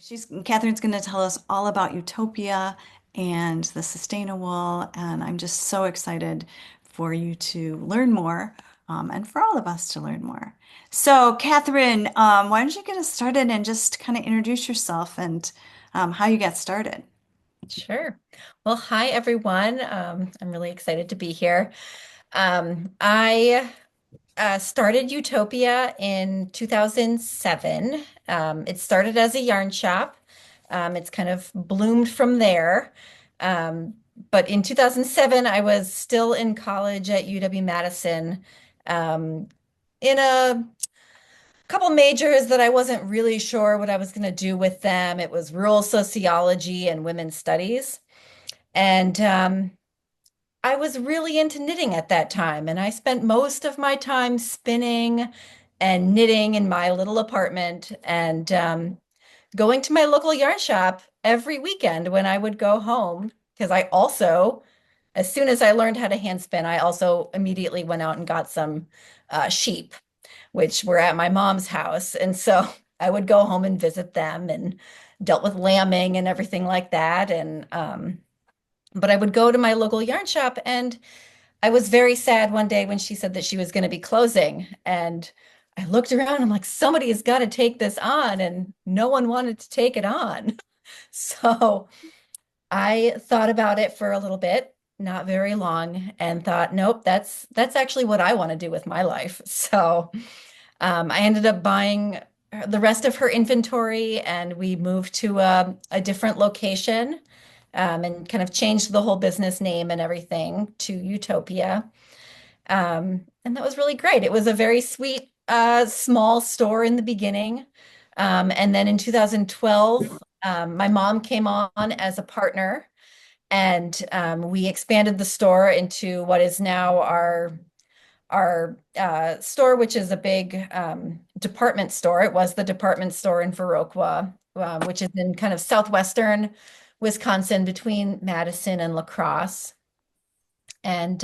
Kathryn's going to tell us all about Utopia and the Sustainawool, and I'm just so excited for you to learn more, and for all of us to learn more. So, Kathryn, why don't you get us started and just kind of introduce yourself and how you got started? Sure. Well, hi everyone. I'm really excited to be here. I started Utopia in 2007. It started as a yarn shop. It's kind of bloomed from there. Um, but in 2007, I was still in college at UW-Madison, um, in a couple majors that I wasn't really sure what I was going to do with them. It was rural sociology and women's studies. And I was really into knitting at that time, and I spent most of my time spinning and knitting in my little apartment and going to my local yarn shop every weekend when I would go home. Because I also, as soon as I learned how to hand spin, I also immediately went out and got some sheep, which were at my mom's house. And so I would go home and visit them and dealt with lambing and everything like that. But I would go to my local yarn shop, and I was very sad one day when she said that she was going to be closing. And I looked around, I'm like, somebody has got to take this on, and no one wanted to take it on. So I thought about it for a little bit, not very long, and thought, nope, that's actually what I want to do with my life. So I ended up buying the rest of her inventory, and we moved to a different location, and kind of changed the whole business name and everything to Utopia. And that was really great. It was a very sweet, small store in the beginning. And then in 2012, my mom came on as a partner, and we expanded the store into what is now our store, which is a big department store. It was the department store in Viroqua, which is in kind of southwestern Wisconsin between Madison and La Crosse. And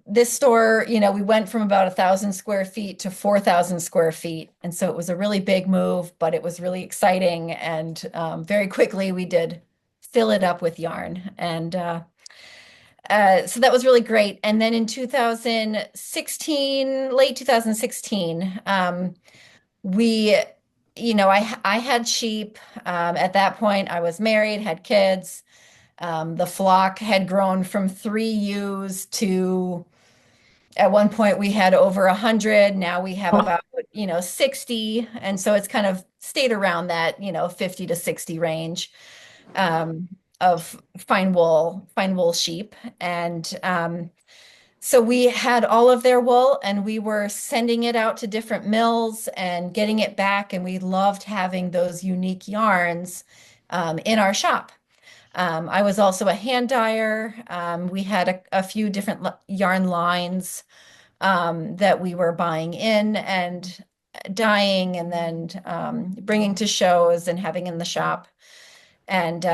this store, we went from about 1,000 square feet to 4,000 square feet. And so it was a really big move, but it was really exciting. And very quickly we did fill it up with yarn. And so that was really great. And then in 2016, late 2016, we, I had sheep. At that point, I was married, had kids. The flock had grown from three ewes to, at one point we had over 100. Now we have about, 60. And so it's kind of stayed around that, 50 to 60 range, of fine wool sheep. And so we had all of their wool, and we were sending it out to different mills and getting it back. And we loved having those unique yarns in our shop. I was also a hand dyer. We had a few different yarn lines that we were buying in and dyeing, and then bringing to shows and having in the shop. And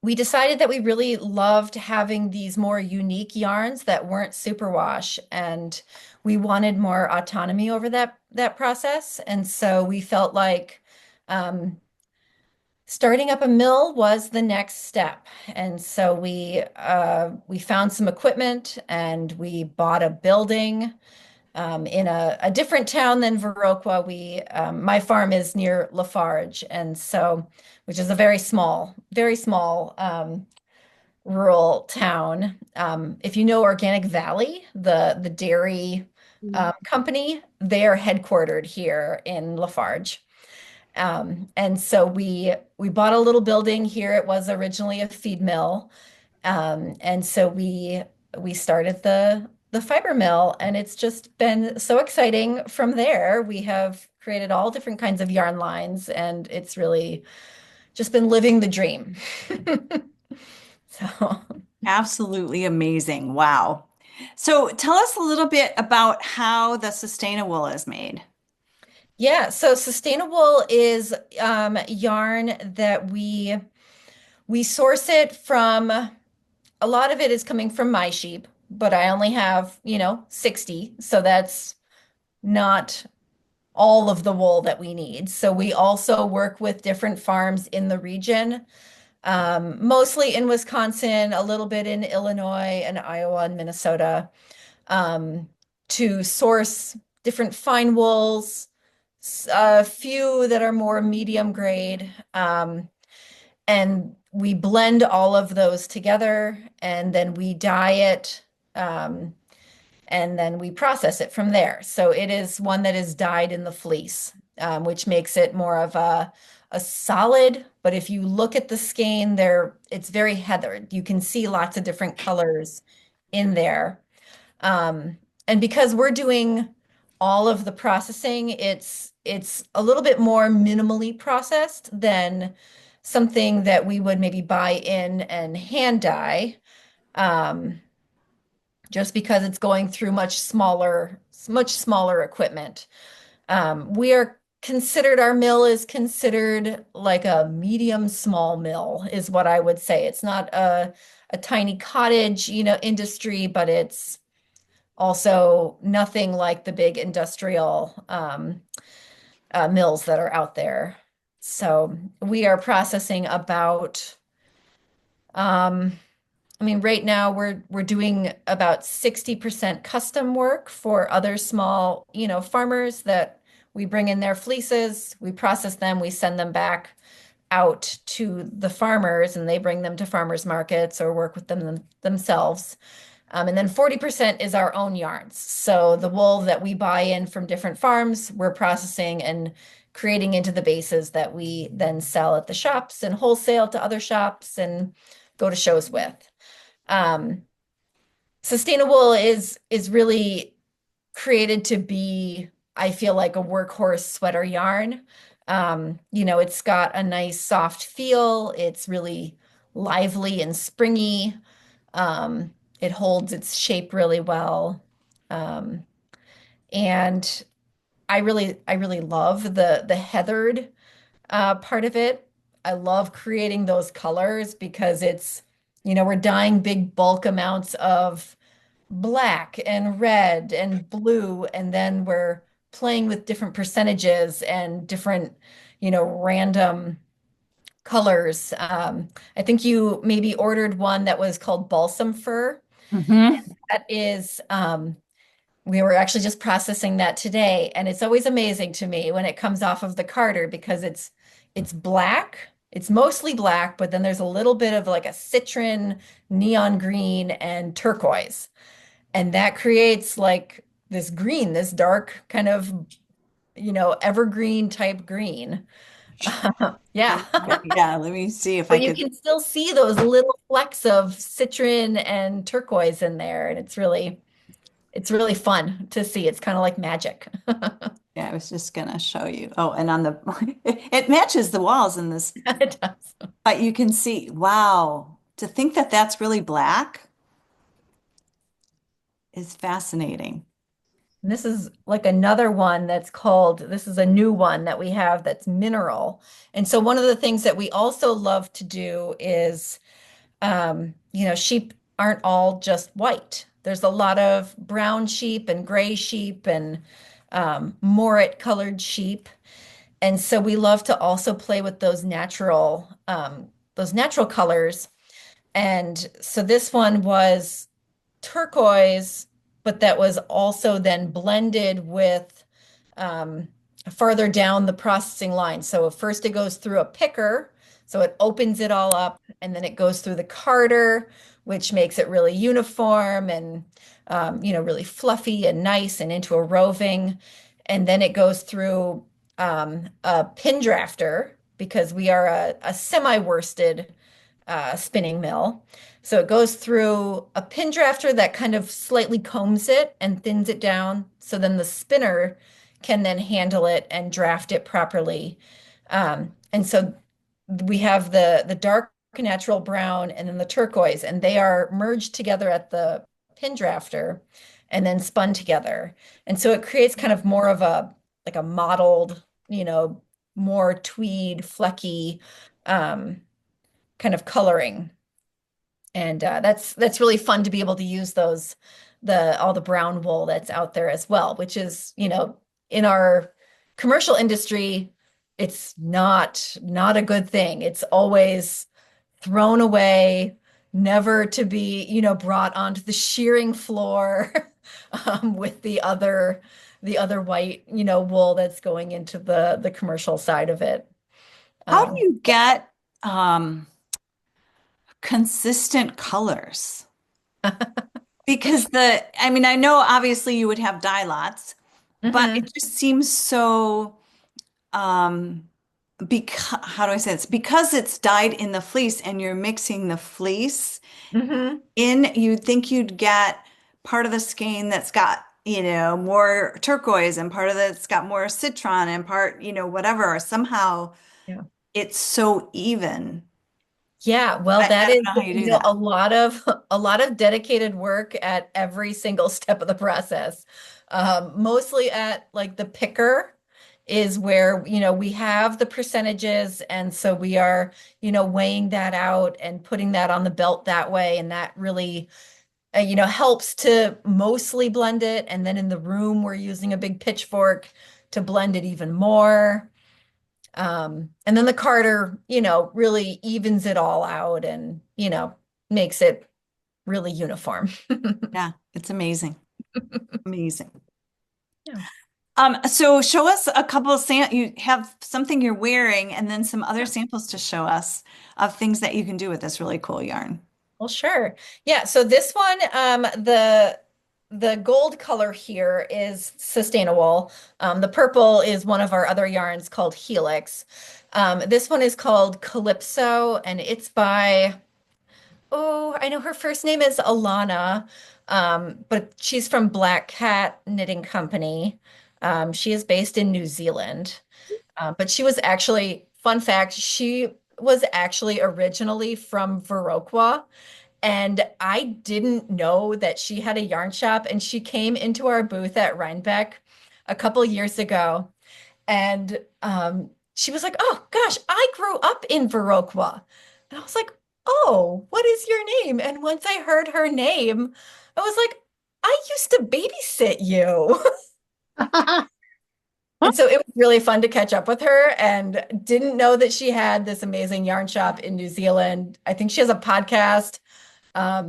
we decided that we really loved having these more unique yarns that weren't superwash, and we wanted more autonomy over that process. And so we felt like starting up a mill was the next step. And so we found some equipment, and we bought a building in a different town than Viroqua. My farm is near Lafarge, and so which is a very small rural town. If you know Organic Valley, the dairy company, they're headquartered here in Lafarge. And so we bought a little building here. It was originally a feed mill. And so we started the fiber mill, and it's just been so exciting from there. We have created all different kinds of yarn lines, and it's really just been living the dream. So, Absolutely amazing. Wow. So tell us a little bit about how the Sustainawool is made. yeah, so Sustainawool is yarn that we source it from. A lot of it is coming from my sheep, but I only have, 60, so that's not all of the wool that we need. So we also work with different farms in the region, mostly in Wisconsin, a little bit in Illinois and Iowa and Minnesota, um, to source different fine wools, a few that are more medium grade. And we blend all of those together and then we dye it. Um, and then we process it from there. So it is one that is dyed in the fleece, which makes it more of a solid. But if you look at the skein, there it's very heathered. You can see lots of different colors in there. Um, and because we're doing all of the processing, it's a little bit more minimally processed than something that we would maybe buy in and hand dye. Um, just because it's going through much smaller equipment. We are considered, our mill is considered like a medium small mill, is what I would say. It's not a tiny cottage, industry, but it's also nothing like the big industrial mills that are out there. So we are processing about um, I mean, right now we're doing about 60% custom work for other small, farmers that we bring in their fleeces, we process them, we send them back out to the farmers and they bring them to farmers markets or work with them themselves. And then 40% is our own yarns. So the wool that we buy in from different farms, we're processing and creating into the bases that we then sell at the shops and wholesale to other shops and go to shows with. Um, Sustainawool is really created to be, I feel like a workhorse sweater yarn. It's got a nice soft feel. It's really lively and springy. It holds its shape really well. Um, and I really love the heathered part of it. I love creating those colors because we're dyeing big bulk amounts of black and red and blue, and then we're playing with different percentages and different, random colors. I think you maybe ordered one that was called balsam fir. Hmm. That is, we were actually just processing that today, and it's always amazing to me when it comes off of the carder because it's black. It's mostly black, but then there's a little bit of like a citron, neon green, and turquoise. And that creates like this green, this dark kind of, evergreen type green. Yeah. Yeah, let me see if I But you could. can still see those little flecks of citron and turquoise in there, and it's really fun to see. It's kind of like magic. Yeah, I was just gonna show you. Oh, and on the it matches the walls in this, It does. but you can see, wow, to think that that's really black is fascinating. And this is like another one this is a new one that we have that's mineral. And so one of the things that we also love to do is, sheep aren't all just white. There's a lot of brown sheep and gray sheep and morit colored sheep. And so we love to also play with those natural colors. And so this one was turquoise, but that was also then blended with um, farther down the processing line. So first it goes through a picker, so it opens it all up, and then it goes through the carder, which makes it really uniform and really fluffy and nice and into a roving. And then it goes through a pin drafter because we are a semi-worsted spinning mill. So it goes through a pin drafter that kind of slightly combs it and thins it down. So then the spinner can then handle it and draft it properly. And so we have the dark natural brown and then the turquoise, and they are merged together at the pin drafter and then spun together. And so it creates kind of more of a mottled, more tweed, flecky um, kind of coloring. And that's really fun to be able to use all the brown wool that's out there as well, which is, in our commercial industry, it's not a good thing. It's always thrown away, never to be, brought onto the shearing floor with the other white, wool that's going into the commercial side of it. How do Um, you get um, consistent colors? Because I mean, I know obviously you would have dye lots, but it mhm, just seems so, because, how do I say this? Because it's dyed in the fleece and you're mixing the fleece mhm. in, you'd think you'd get part of the skein that's got, more turquoise and part of that's got more citron and part, whatever, or somehow Yeah. it's so even. Yeah, well, I that don't is, know how you do a that. lot of a lot of dedicated work at every single step of the process. Mostly at like the picker is where, we have the percentages, and so we are, weighing that out and putting that on the belt that way, and that really, helps to mostly blend it. And then in the room, we're using a big pitchfork to blend it even more. And then the Carter, really evens it all out and, makes it really uniform. Yeah, it's amazing. Amazing. Yeah. So show us a couple of you have something you're wearing and then some other Yeah. samples to show us of things that you can do with this really cool yarn. Well, sure. Yeah, so this one, the gold color here is Sustainawool. The purple is one of our other yarns called Helix. This one is called Calypso, and it's by, oh, I know her first name is Alana, but she's from Black Cat Knitting Company. She is based in New Zealand. But she was actually, fun fact, she was actually originally from Viroqua. And I didn't know that she had a yarn shop. And she came into our booth at Rhinebeck a couple years ago. And she was like, "Oh gosh, I grew up in Viroqua." And I was like, "Oh, what is your name?" And once I heard her name, I was like, "I used to babysit you." And so it was really fun to catch up with her, and didn't know that she had this amazing yarn shop in New Zealand. I think she has a podcast. I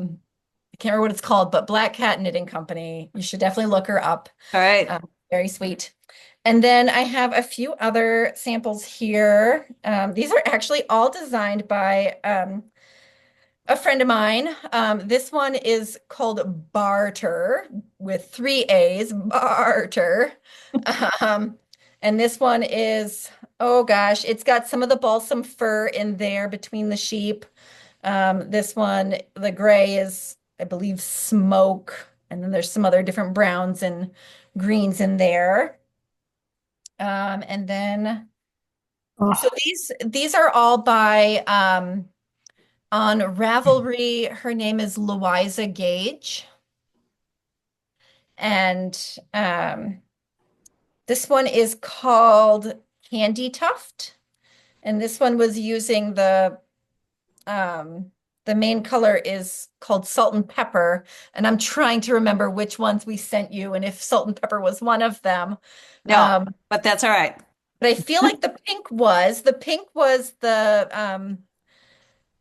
can't remember what it's called, but Black Cat Knitting Company. You should definitely look her up. All right. Very sweet. And then I have a few other samples here. These are actually all designed by a friend of mine. This one is called Barter with three A's, Barter. Um, and this one is, oh gosh, it's got some of the balsam fir in there between the sheep. This one, the gray is, I believe, smoke. And then there's some other different browns and greens in there. And then, so Oh. these are all by on Ravelry. Her name is Louisa Gage, and this one is called Candy Tuft, and this one was using um, the main color is called Salt and Pepper, and I'm trying to remember which ones we sent you, and if Salt and Pepper was one of them. No, Um, but that's all right. but I feel like the pink was the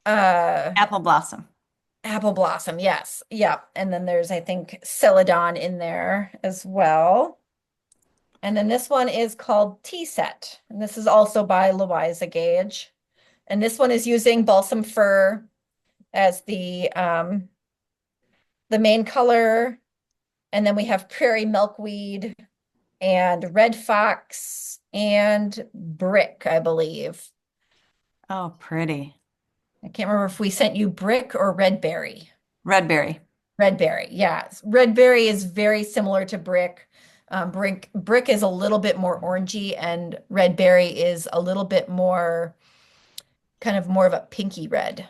uh Apple blossom. apple blossom. Yes. Yeah. And then there's, I think, Celadon in there as well. And then this one is called Tea Set. And this is also by Louisa Gage. And this one is using balsam fir as the main color. And then we have prairie milkweed and red fox and brick, I believe. Oh, pretty. I can't remember if we sent you brick or red berry. Red berry. Red berry, yeah. Red berry is very similar to brick. Brick is a little bit more orangey, and red berry is a little bit more, kind of more of a pinky red,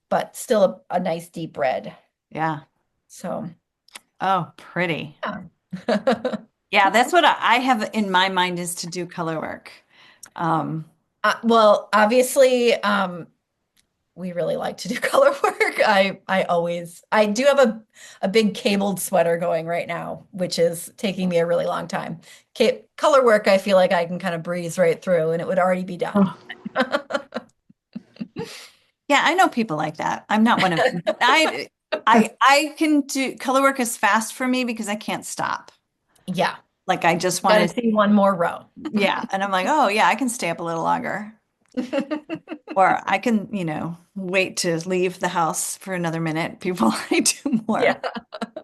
but still a nice deep red. Yeah. So, Oh, pretty. yeah. Yeah, that's what I have in my mind is to do color work. Um, Well, obviously, we really like to do color work. I do have a big cabled sweater going right now, which is taking me a really long time. Color work, I feel like I can kind of breeze right through and it would already be done. Oh. Yeah, I know people like that. I'm not one of them, but I can do color work is fast for me because I can't stop. Yeah, Like I just got want to to, see one more row. yeah. And I'm like, oh yeah, I can stay up a little longer. Or I can, wait to leave the house for another minute before I do more. Yeah.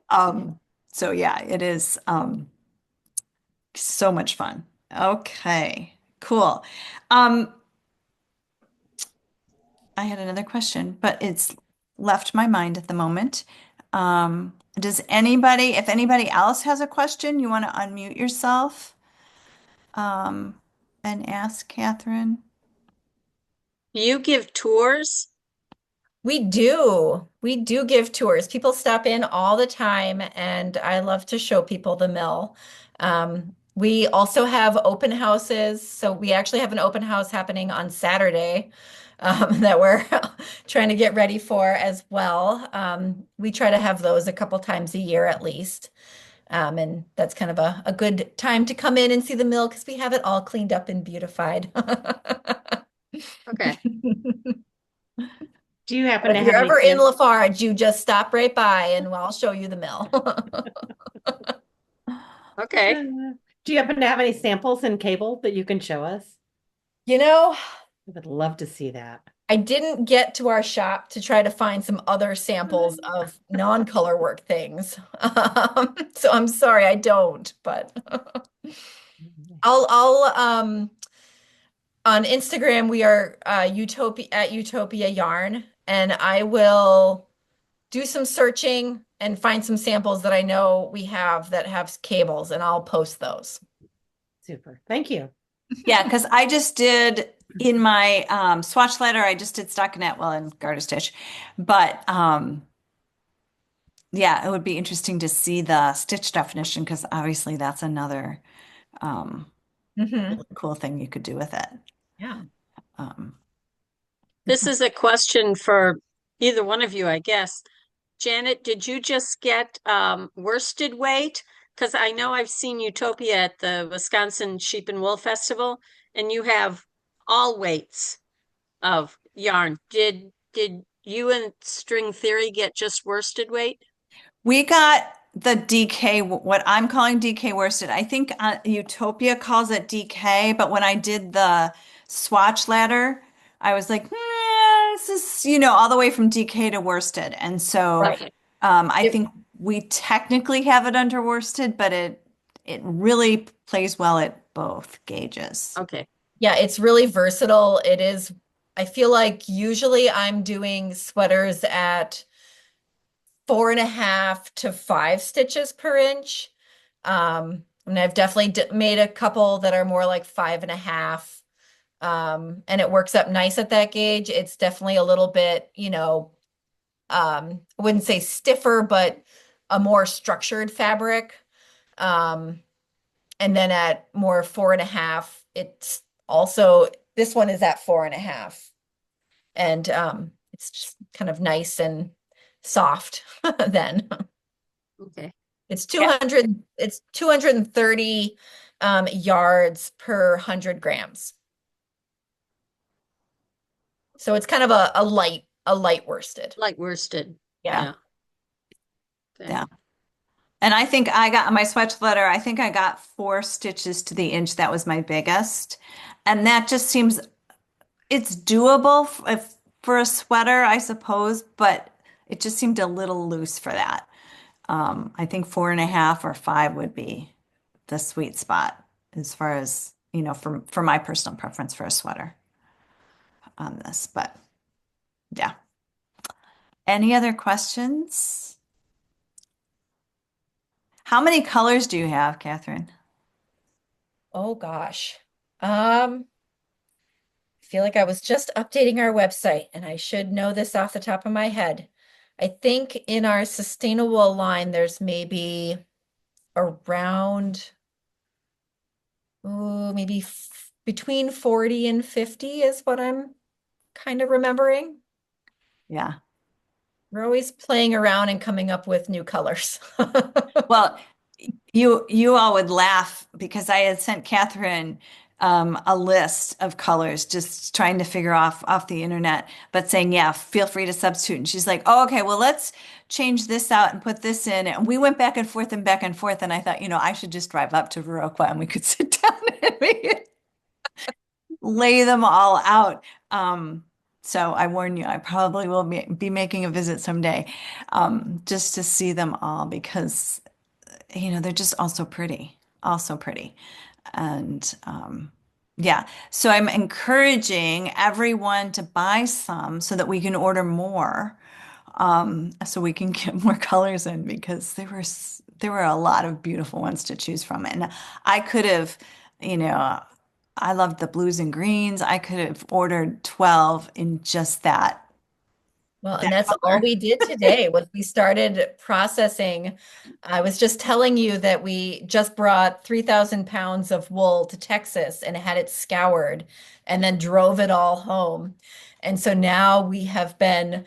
Um, so yeah, it is so much fun. Okay, cool. Um, I had another question, but it's left my mind at the moment. If anybody else has a question, you want to unmute yourself, um, and ask Kathryn? You give tours? We do. We do give tours. People stop in all the time, and I love to show people the mill. We also have open houses. So we actually have an open house happening on Saturday, that we're trying to get ready for as well. We try to have those a couple times a year at least. And that's kind of a good time to come in and see the mill because we have it all cleaned up and beautified. Okay. Do you happen If to you're have any ever in samples? Lafarge, you just stop right by and I'll show you the mill. Okay. Do you happen to have any samples in cable that you can show us? You know, I would love to see that. I didn't get to our shop to try to find some other samples of non-color work things. So I'm sorry, I don't, but I'll on Instagram we are Utopia at Utopia Yarn, and I will do some searching and find some samples that I know we have that have cables, and I'll post those. Super. Thank you. Yeah, because I just did in my swatch letter, I just did stockinette, well, and garter stitch, but yeah, it would be interesting to see the stitch definition because obviously that's another um, Hmm. really cool thing you could do with it. Yeah. Um, This is a question for either one of you, I guess. Janet, did you just get worsted weight? Because I know I've seen Utopia at the Wisconsin Sheep and Wool Festival, and you have all weights of yarn. Did you and String Theory get just worsted weight? we got the DK, what I'm calling DK worsted. I think Utopia calls it DK, but when I did the swatch ladder, I was like, this is, all the way from DK to worsted. And so Right. I It, think we technically have it under worsted, but it really plays well at both gauges. Okay. yeah, it's really versatile. It is, I feel like usually I'm doing sweaters at 4.5 to 5 stitches per inch. And I've definitely made a couple that are more like 5.5. And it works up nice at that gauge. It's definitely a little bit, I wouldn't say stiffer, but a more structured fabric. Um, and then at more 4.5, it's also, this one is at 4.5. And it's just kind of nice and soft then. Okay. It's Yeah. 230 yards per 100 grams. So it's kind of a light worsted. Like worsted. Yeah. Yeah. Okay. Yeah. And I think I got my swatch letter, I think I got 4 stitches to the inch. That was my biggest. And that just seems it's doable for a sweater, I suppose, but it just seemed a little loose for that. I think 4.5 or 5 would be the sweet spot as far as, for my personal preference for a sweater on this. But yeah. Any other questions? How many colors do you have, Kathryn? Oh gosh. I feel like I was just updating our website and I should know this off the top of my head. I think in our sustainable line, there's maybe around, maybe between 40 and 50 is what I'm kind of remembering. Yeah. We're always playing around and coming up with new colors. Well, you all would laugh because I had sent Catherine a list of colors, just trying to figure off the internet, but saying, yeah, feel free to substitute. And she's like, oh, okay, well, let's change this out and put this in. And we went back and forth and back and forth. And I thought, I should just drive up to Viroqua and we could sit down and lay them all out. So I warn you, I probably will be making a visit someday, just to see them all because they're just all so pretty. And yeah, so I'm encouraging everyone to buy some so that we can order more, so we can get more colors in because there were a lot of beautiful ones to choose from. And I could have, you know, I loved the blues and greens. I could have ordered 12 in just Well, and that that's all color. we did today was we started processing. I was just telling you that we just brought 3,000 pounds of wool to Texas and had it scoured and then drove it all home. And so now we have been,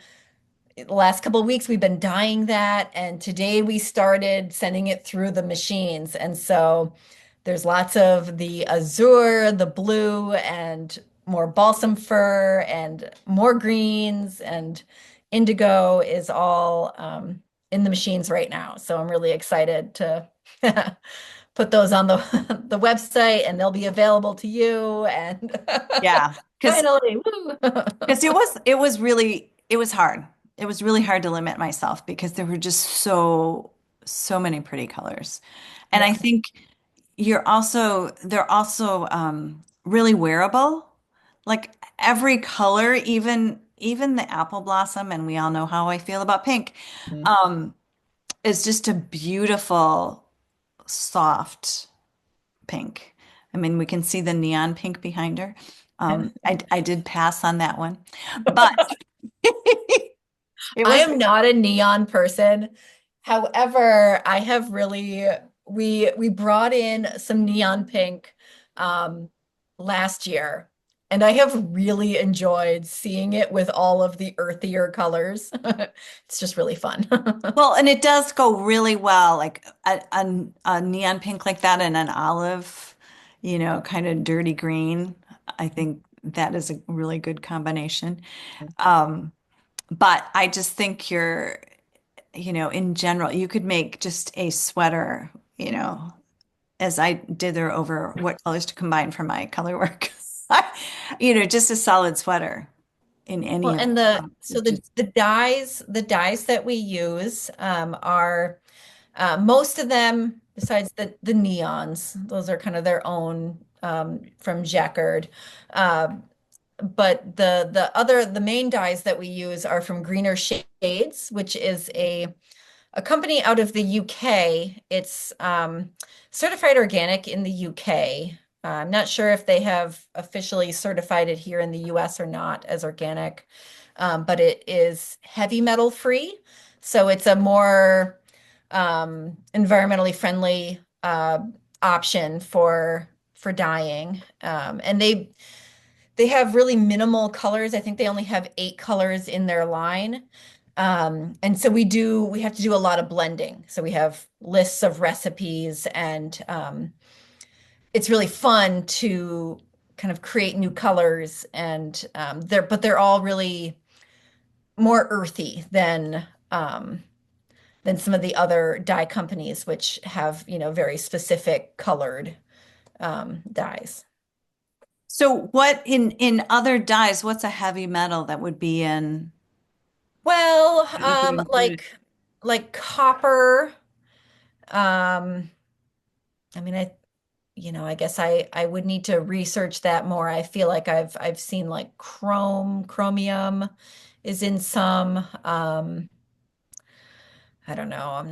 the last couple of weeks, we've been dyeing that. And today we started sending it through the machines. And so there's lots of the azure, the blue, and more balsam fir, and more greens, and indigo is all in the machines right now. So I'm really excited to put those on the the website, and they'll be available to you. And Yeah, because finally, woo. because it was hard. It was really hard to limit myself because there were just so many pretty colors. And I Yeah. think they're also really wearable. Like every color, even the apple blossom, and we all know how I feel about pink, Mhm. um, is just a beautiful, soft pink. I mean, we can see the neon pink behind her. I did pass on that one, but it I was, am not a neon person. However, I have really we brought in some neon pink um last year, and I have really enjoyed seeing it with all of the earthier colors. It's just really fun. well, and it does go really well, like a neon pink like that and an olive, kind of dirty green. I think that is a really good combination. Um, but I just think in general, you could make just a sweater, as I did there over what colors to combine for my color work. Just a solid sweater in Well, any of and the, so just, the dyes that we use are most of them, besides the neons, those are kind of their own from Jacquard. Uh, but the main dyes that we use are from Greener Shades, which is a company out of the UK. It's certified organic in the UK. I'm not sure if they have officially certified it here in the US or not as organic, but it is heavy metal free. So it's a more environmentally friendly option for dyeing. And they have really minimal colors. I think they only have 8 colors in their line. And so we have to do a lot of blending. So we have lists of recipes, and it's really fun to kind of create new colors, and they're all really more earthy than some of the other dye companies, which have, very specific colored dyes. so what in other dyes, what's a heavy metal that would be in Well, that you could include? like copper. Um, I mean, I guess I would need to research that more. I feel like I've seen like chromium is in some. I don't know.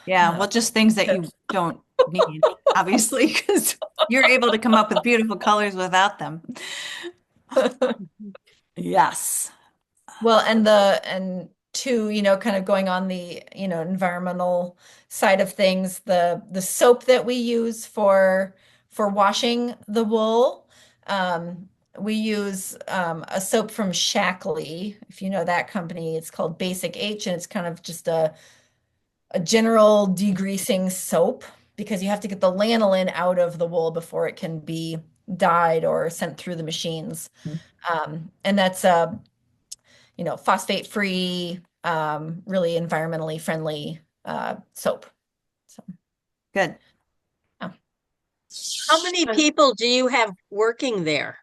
Yeah, Not well, just things that you don't need, obviously, because you're able to come up with beautiful colors without them. Yes. Well, and two, kind of going on the, environmental side of things, the soap that we use for washing the wool, We use a soap from Shackley, if you know that company. It's called Basic H, and it's kind of just a general degreasing soap because you have to get the lanolin out of the wool before it can be dyed or sent through the machines. And that's phosphate free, really environmentally friendly soap. So, Good. yeah. How many people do you have working there?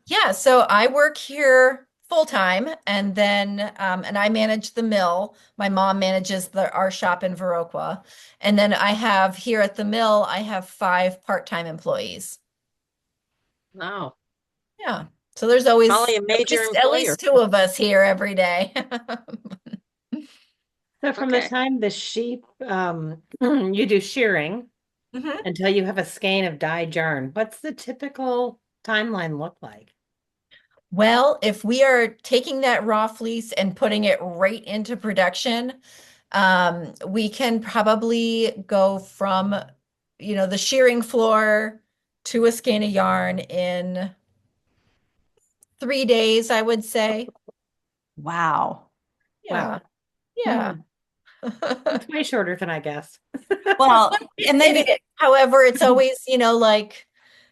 Yeah, so I work here full time, and then and I manage the mill. My mom manages our shop in Viroqua, and then I have here at the mill, I have 5 part-time employees. Wow, Yeah, so there's always probably a major at employer. least 2 of us here every day. So from the Okay. time the sheep, you do shearing Mhm. until you have a skein of dyed yarn, what's the typical timeline look like? Well, if we are taking that raw fleece and putting it right into production, we can probably go from, the shearing floor to a skein of yarn in 3 days, I would say. Wow. Yeah, Wow. yeah. Hmm. It's way shorter than I guessed. Well, and then However, it's always, like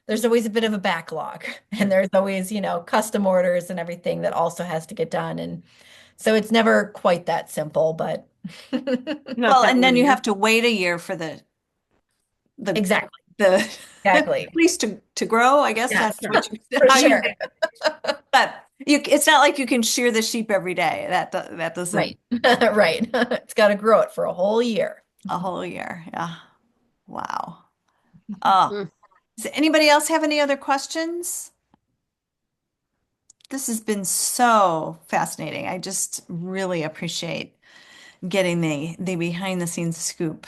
there's always a bit of a backlog and there's always, custom orders and everything that also has to get done. And so it's never quite that simple, but Not well, that and then you have linear. to wait a year for the exactly, the exactly. leaves to grow. I guess Yes, that's what you for how you sure. but it's not like you can shear the sheep every day. That doesn't Right, right. It's got to grow it for a whole year. a whole year. Yeah. Wow. Oh, Mm. does anybody else have any other questions? This has been so fascinating. I just really appreciate getting the behind the scenes scoop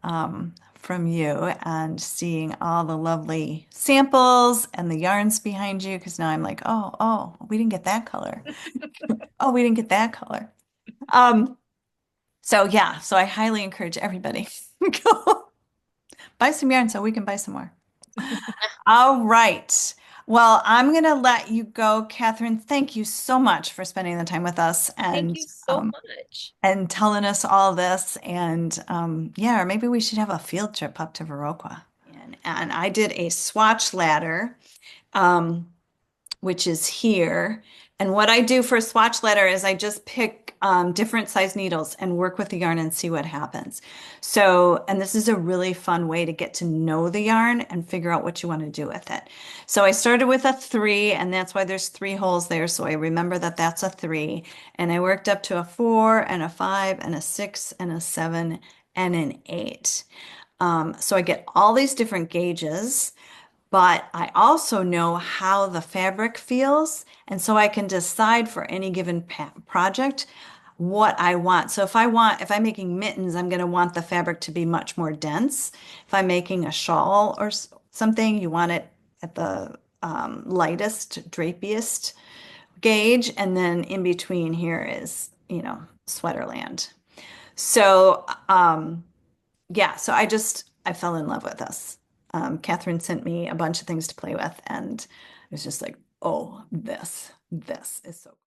from you and seeing all the lovely samples and the yarns behind you. Because now I'm like, oh, we didn't get that color. Oh, we didn't get that color. Um, so yeah, so I highly encourage everybody go buy some yarn so we can buy some more. All right. Well, I'm going to let you go, Kathryn. Thank you so much for spending the time with us Thank you so much. and telling us all this. And yeah, or maybe we should have a field trip up to Viroqua. And I did a swatch ladder. Um, which is here. And what I do for a swatch letter is I just pick different size needles and work with the yarn and see what happens. So, and this is a really fun way to get to know the yarn and figure out what you want to do with it. So I started with a 3, and that's why there's 3 holes there. So I remember that that's a 3. And I worked up to a 4 and a 5 and a 6 and a 7 and an 8. So I get all these different gauges, but I also know how the fabric feels. And so I can decide for any given project what I want. So if I'm making mittens, I'm going to want the fabric to be much more dense. If I'm making a shawl or something, you want it at the lightest, drapiest gauge. And then in between here is, Sweaterland. So, yeah, so I fell in love with this. Kathryn sent me a bunch of things to play with, and it was just like, oh, this is so cool.